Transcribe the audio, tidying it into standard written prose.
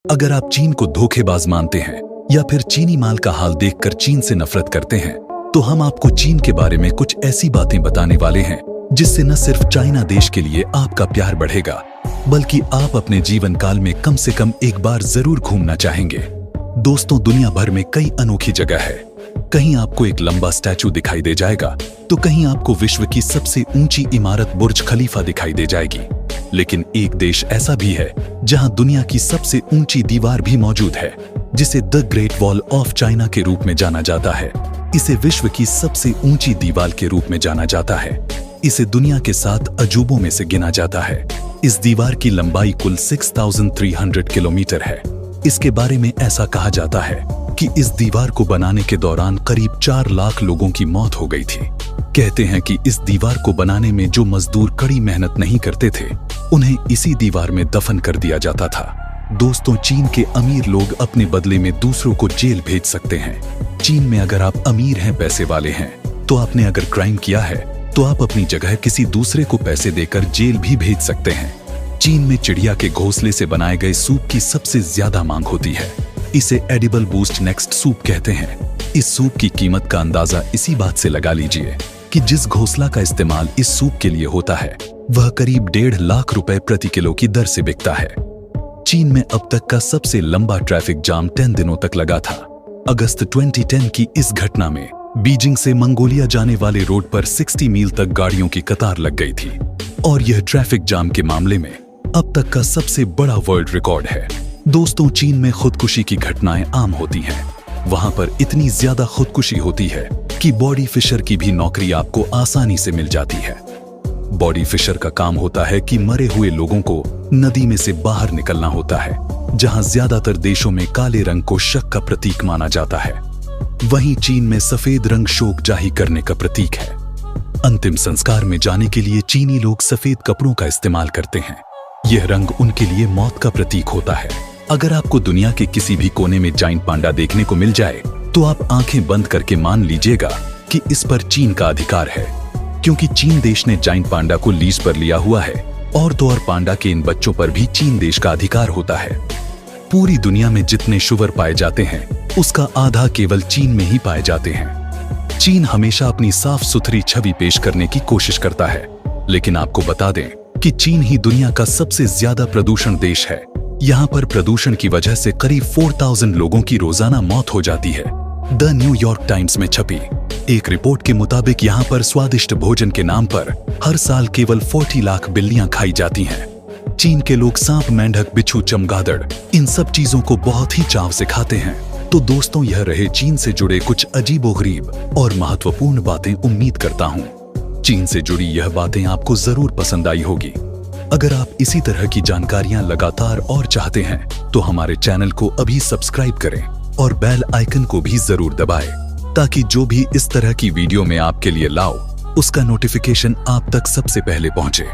अगर आप चीन को धोखेबाज मानते हैं या फिर चीनी माल का हाल देखकर चीन से नफरत करते हैं, तो हम आपको चीन के बारे में कुछ ऐसी बातें बताने वाले हैं जिससे न सिर्फ चाइना देश के लिए आपका प्यार बढ़ेगा, बल्कि आप अपने जीवन काल में कम से कम एक बार जरूर घूमना चाहेंगे। दोस्तों, दुनिया भर में कई अनोखी जगह है। कहीं आपको एक लंबा स्टैचू दिखाई दे जाएगा, तो कहीं आपको विश्व की सबसे ऊंची इमारत बुर्ज खलीफा दिखाई दे जाएगी। लेकिन एक देश ऐसा भी है जहां दुनिया की सबसे ऊंची दीवार भी मौजूद है, जिसे the great wall of China के रूप में जाना जाता है। इसे विश्व की सबसे ऊंची दीवार के रूप में जाना जाता है। इसे दुनिया के 7 अजूबों में से गिना जाता है। इस दीवार की लंबाई कुल 6300 किलोमीटर है। इसके बारे में ऐसा कहा जाता है कि इस दीवार को बनाने के दौरान करीब 4 लाख लोगों की मौत हो गई थी। कहते हैं कि इस दीवार को बनाने में जो मजदूर कड़ी मेहनत नहीं करते थे, उन्हें इसी दीवार में दफन कर दिया जाता था। दोस्तों, चीन के अमीर लोग अपने बदले में दूसरों को जेल भेज सकते हैं। चीन में अगर आप अमीर हैं, पैसे वाले हैं, तो आपने अगर क्राइम किया है तो आप अपनी जगह किसी दूसरे को पैसे देकर जेल भी भेज सकते हैं। चीन में चिड़िया के घोंसले से बनाए गए सूप की सबसे ज्यादा मांग होती है। इसे एडिबल बूस्ट नेक्स्ट सूप कहते हैं। इस सूप की कीमत का अंदाजा इसी बात से लगा लीजिए कि जिस घोंसला का इस्तेमाल इस सूप के लिए होता है, वह करीब 1.5 लाख रुपए प्रति किलो की दर से बिकता है। चीन में अब तक का सबसे लंबा ट्रैफिक जाम 10 दिनों तक लगा था। अगस्त 2010 की इस घटना में बीजिंग से मंगोलिया जाने वाले रोड पर 60 मील तक गाड़ियों की कतार लग गई थी, और यह ट्रैफिक जाम के मामले में अब तक का सबसे बड़ा वर्ल्ड रिकॉर्ड है। दोस्तों, चीन में खुदकुशी की घटनाएं आम होती हैं। वहां पर इतनी ज्यादा खुदकुशी होती है कि बॉडी फिशर की भी नौकरी आपको आसानी से मिल जाती है। बॉडी फिशर का काम होता है कि मरे हुए लोगों को नदी में से बाहर निकलना होता है, जहां ज्यादातर देशों में काले रंग को शक का प्रतीक माना जाता है। वहीं चीन में सफेद रंग शोक जाहिर करने का प्रतीक है। अंतिम संस्कार में जाने के लिए चीनी लोग सफेद कपड़ों का इस्तेमाल करते हैं। यह रंग उनके लिए मौत का प्रतीक होता है। अगर आपको दुनिया के किसी भी कोने में जाइंट पांडा देखने को मिल जाए, तो आप आंखें बंद करके मान लीजिएगा कि इस पर चीन का अधिकार है, क्योंकि चीन देश ने जाइंट पांडा को लीज पर लिया हुआ है, और तो और पांडा के इन बच्चों पर भी चीन देश का अधिकार होता है। पूरी दुनिया में जितने शुवर पाए जाते हैं, उसका आधा केवल चीन में ही पाए जाते हैं। चीन हमेशा अपनी साफ सुथरी छवि पेश करने की कोशिश करता है, लेकिन आपको बता दें कि चीन ही दुनिया का सबसे ज्यादा प्रदूषण देश है। यहाँ पर प्रदूषण की वजह से करीब 4000 लोगों की रोजाना मौत हो जाती है। द न्यूयॉर्क टाइम्स में छपी एक रिपोर्ट के मुताबिक यहाँ पर स्वादिष्ट भोजन के नाम पर हर साल केवल 40 लाख बिल्लियां खाई जाती हैं। चीन के लोग सांप, मेंढक, बिच्छू, चमगादड़, इन सब चीजों को बहुत ही चाव से खाते हैं। तो दोस्तों, यह रहे चीन से जुड़े कुछ अजीबोगरीब और महत्वपूर्ण बातें। उम्मीद करता हूँ चीन से जुड़ी यह बातें आपको जरूर पसंद आई होगी। अगर आप इसी तरह की जानकारियां लगातार और चाहते हैं, तो हमारे चैनल को अभी सब्सक्राइब करें और बेल आइकन को भी जरूर दबाएं, ताकि जो भी इस तरह की वीडियो मैं आपके लिए लाऊं, उसका नोटिफिकेशन आप तक सबसे पहले पहुंचे।